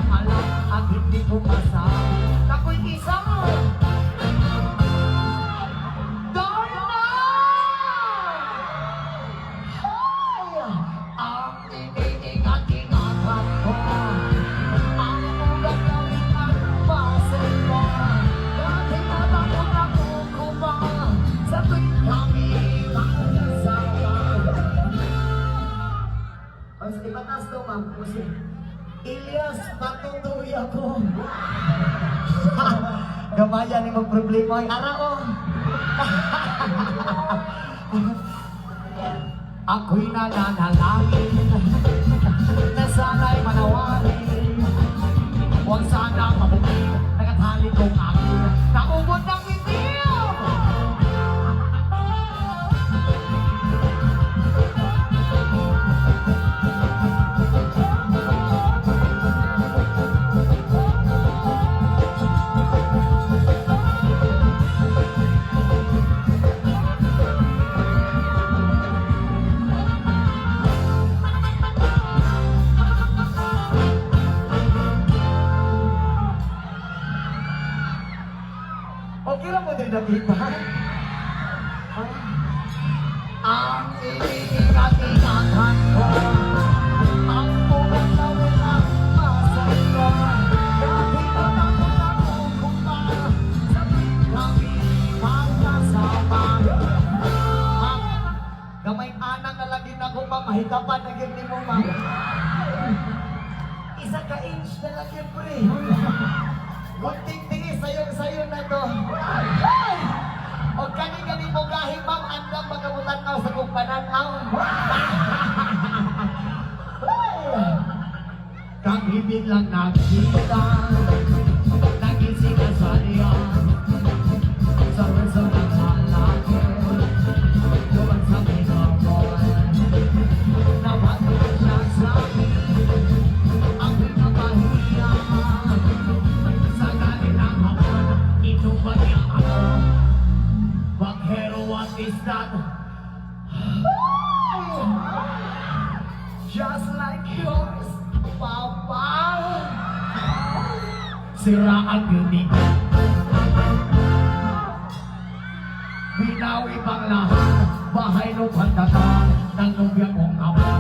kong alam at hindi ko masabi. Ako'y isang Darna! Ay! Ang iniingat-ingatan ko, ang ugat ng inyong pasay ko, dahil natakot ako kumang sa tuwing kami makasama. Ay, sa ibatas daw, ma'am. Kasi, Ilyas, patutuloy ako. Gamaya ni mag-problema ay arao. Ako'y nananalangin na sana'y manawalin. Huwag sana mabuking nagatali kong akin naubod ng itil. Okay lang mo din nakita. Ang iniingat-ingatan ko, ang buong lawin ang masaya. Dahil natakot ako kumang sa tuwing kami magkasama. Gamay anak na lagi na ko pa, mahitapan na gini mo, ma'am. Isa ka inch na lang yun, pre. Kunting tingis sayo na to. Ay! O kani-kani mo kahit ma'am, andang magabutan ka sa kong pananaw. Kang-ibig lang nakita, nagising ka sa riyan. Sa reso ng malaki, duman sa minamon. Nabato siya sa akin, ako'y napahiya. Sa kanilang hapon, inuman niya ako. Baghero, what is that? Just like yours, Papa. Sira ang unique. Binawi pang lahat, bahay no pagkata ng nubya kong ama.